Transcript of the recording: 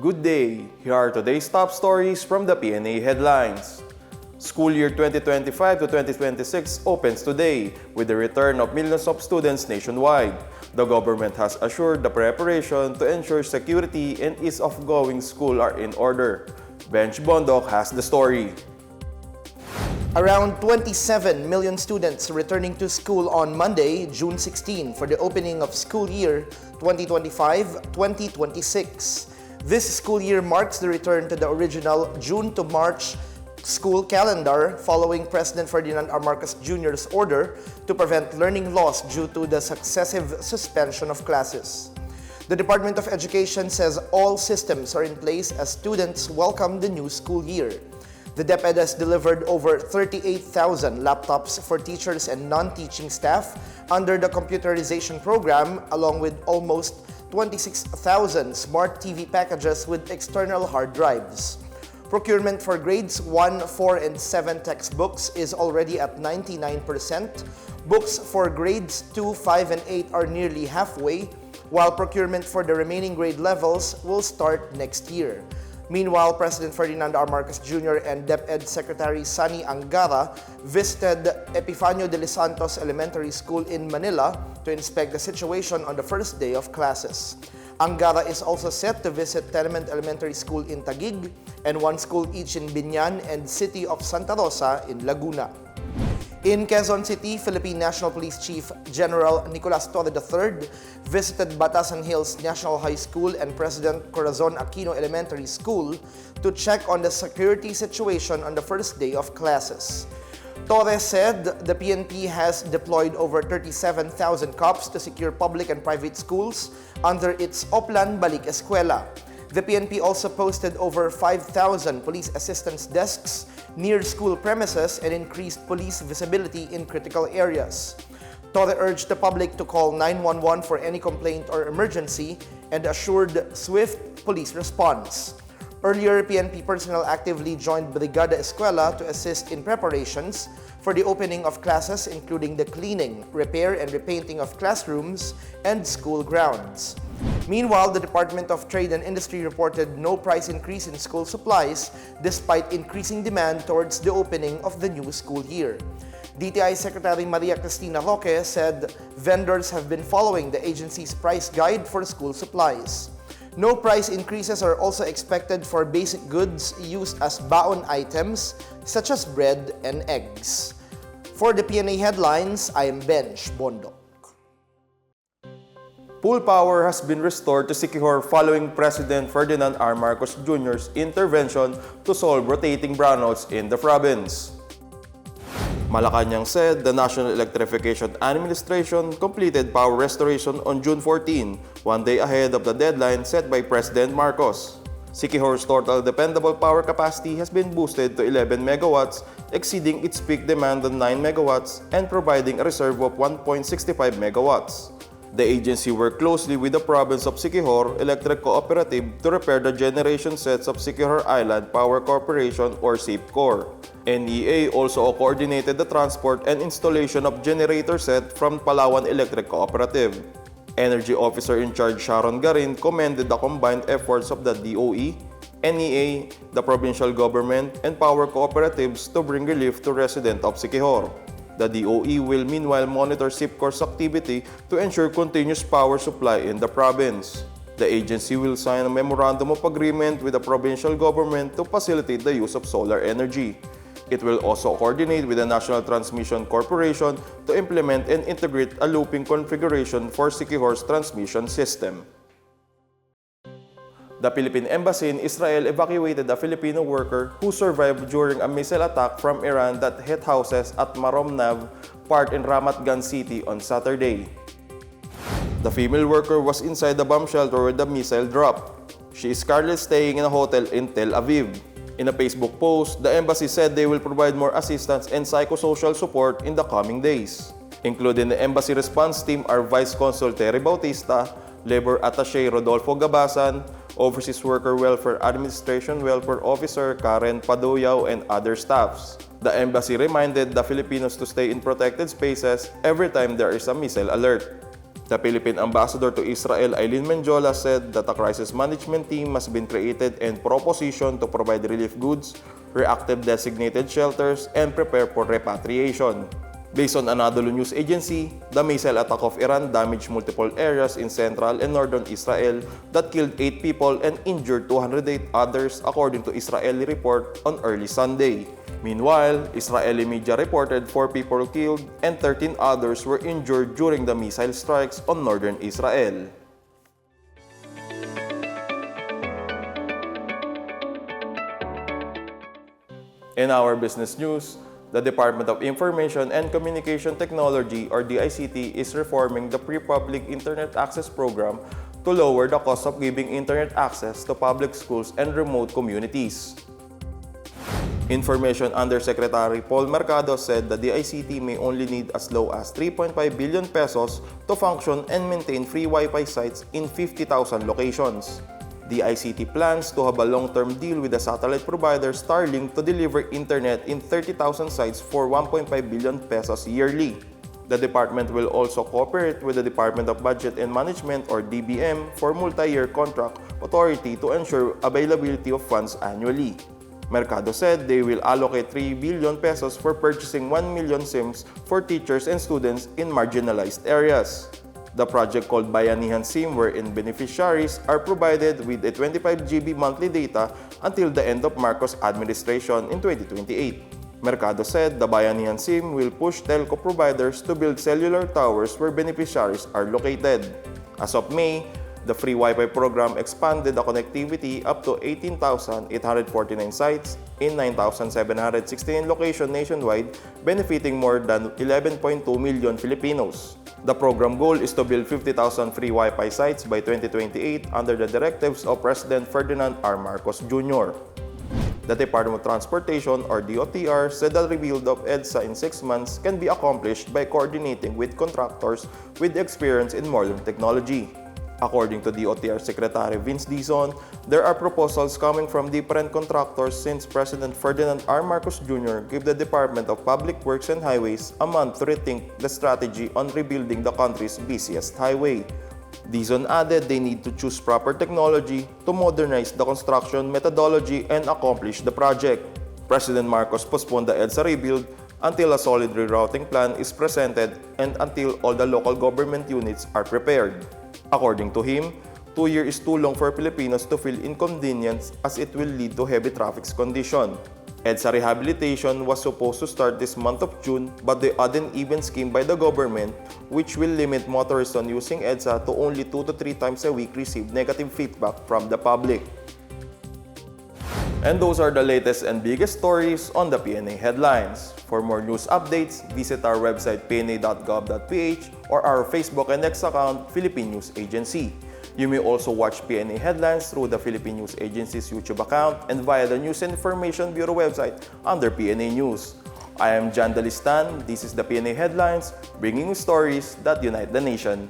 Good day! Here are today's top stories from the Pna Headlines. School year 2025 to 2026 opens today with the return of millions of students nationwide. The government has assured the preparation to ensure security and ease of going school are in order. Bench Bondok has the story. Around 27 million students returning to school on Monday, June 16 for the opening of school year 2025-2026. This school year marks the return to the original June to March school calendar following President Ferdinand R. Marcos Jr.'s order to prevent learning loss due to the successive suspension of classes. The Department of Education says all systems are in place as students welcome the new school year. The DepEd has delivered over 38,000 laptops for teachers and non-teaching staff under the computerization program, along with almost 26,000 smart TV packages with external hard drives. Procurement for grades 1, 4, and 7 textbooks is already at 99%. Books for grades 2, 5, and 8 are nearly halfway, while procurement for the remaining grade levels will start next year. Meanwhile, President Ferdinand R. Marcos Jr. and DepEd Secretary Sunny Angara visited Epifanio de los Santos Elementary School in Manila to inspect the situation on the first day of classes. Angara is also set to visit Tenement Elementary School in Taguig and one school each in Biñan and City of Santa Rosa in Laguna. In Quezon City, Philippine National Police Chief General Nicolas Torre III visited Batasan Hills National High School and President Corazon Aquino Elementary School to check on the security situation on the first day of classes. Torre said the PNP has deployed over 37,000 cops to secure public and private schools under its Oplan Balik Eskwela. The PNP also posted over 5,000 police assistance desks near school premises and increased police visibility in critical areas. Torre urged the public to call 911 for any complaint or emergency and assured swift police response. Earlier, PNP personnel actively joined Brigada Eskwela to assist in preparations for the opening of classes, including the cleaning, repair, and repainting of classrooms and school grounds. Meanwhile, the Department of Trade and Industry reported no price increase in school supplies despite increasing demand towards the opening of the new school year. DTI Secretary Maria Cristina Roque said vendors have been following the agency's price guide for school supplies. No price increases are also expected for basic goods used as baon items such as bread and eggs. For the Pna Headlines, I am Bench Bondok. Full power has been restored to Siquijor following President Ferdinand R. Marcos Jr.'s intervention to solve rotating brownouts in the province. Malacanang said the National Electrification Administration completed power restoration on June 14, one day ahead of the deadline set by President Marcos. Siquijor's total dependable power capacity has been boosted to 11 megawatts, exceeding its peak demand of 9 megawatts and providing a reserve of 1.65 megawatts. The agency worked closely with the province of Siquijor Electric Cooperative to repair the generation sets of Siquijor Island Power Corporation or SIPCOR. NEA also coordinated the transport and installation of generator set from Palawan Electric Cooperative. Energy Officer in Charge Sharon Garin commended the combined efforts of the DOE, NEA, the provincial government, and power cooperatives to bring relief to residents of Siquijor. The DOE will meanwhile monitor SIPCOR's activity to ensure continuous power supply in the province. The agency will sign a memorandum of agreement with the provincial government to facilitate the use of solar energy. It will also coordinate with the National Transmission Corporation to implement and integrate a looping configuration for Siquijor's transmission system. The Philippine Embassy in Israel evacuated a Filipino worker who survived during a missile attack from Iran that hit houses at Marom Nav, part in Ramat Gan City on Saturday. The female worker was inside the bomb shelter where the missile dropped. She is currently staying in a hotel in Tel Aviv. In a Facebook post, the embassy said they will provide more assistance and psychosocial support in the coming days. Included in the embassy response team are Vice Consul Terry Bautista, Labor Attaché Rodolfo Gabasan, Overseas Worker Welfare Administration Welfare Officer Karen Padoyao, and other staffs. The embassy reminded the Filipinos to stay in protected spaces every time there is a missile alert. The Philippine ambassador to Israel, Eileen Menjola, said that a crisis management team has been created and propositioned to provide relief goods, reactive designated shelters, and prepare for repatriation. Based on Anadolu News Agency, the missile attack of Iran damaged multiple areas in central and northern Israel that killed 8 people and injured 208 others, according to Israeli report on early Sunday. Meanwhile, Israeli media reported 4 people killed and 13 others were injured during the missile strikes on northern Israel. In our business news, the Department of Information and Communication Technology, or DICT, is reforming the Pre-Public Internet Access Program to lower the cost of giving internet access to public schools and remote communities. Information Undersecretary Paul Mercado said the DICT may only need as low as 3.5 billion pesos to function and maintain free Wi-Fi sites in 50,000 locations. The ICT plans to have a long-term deal with the satellite provider Starlink to deliver internet in 30,000 sites for 1.5 billion pesos yearly. The department will also cooperate with the Department of Budget and Management, or DBM, for multi-year contract authority to ensure availability of funds annually. Mercado said they will allocate 3 billion pesos for purchasing 1 million SIMs for teachers and students in marginalized areas. The project, called Bayanihan SIM, wherein beneficiaries are provided with a 25 GB monthly data until the end of Marcos administration in 2028. Mercado said the Bayanihan SIM will push telco providers to build cellular towers where beneficiaries are located. As of May, the free Wi-Fi program expanded the connectivity up to 18,849 sites in 9,769 locations nationwide, benefiting more than 11.2 million Filipinos. The program goal is to build 50,000 free Wi-Fi sites by 2028 under the directives of President Ferdinand R. Marcos Jr. The Department of Transportation, or DOTr, said the rebuild of EDSA in 6 months can be accomplished by coordinating with contractors with experience in modern technology. According to DOTr Secretary Vince Dizon, there are proposals coming from different contractors since President Ferdinand R. Marcos Jr. gave the Department of Public Works and Highways a month to rethink the strategy on rebuilding the country's busiest highway. Dizon added they need to choose proper technology to modernize the construction methodology and accomplish the project. President Marcos postponed the EDSA rebuild until a solid rerouting plan is presented and until all the local government units are prepared. According to him, 2 years is too long for Filipinos to feel inconvenience as it will lead to heavy traffic condition. EDSA rehabilitation was supposed to start this month of June, but the uneven scheme by the government, which will limit motorists on using EDSA to only 2 to 3 times a week, received negative feedback from the public. And those are the latest and biggest stories on the PNA Headlines. For more news updates, visit our website pna.gov.ph or our Facebook and X account, Philippine News Agency. You may also watch PNA Headlines through the Philippine News Agency's YouTube account and via the News and Information Bureau website under PNA News. I am Jan Dalistan. This is the PNA Headlines, bringing you stories that unite the nation.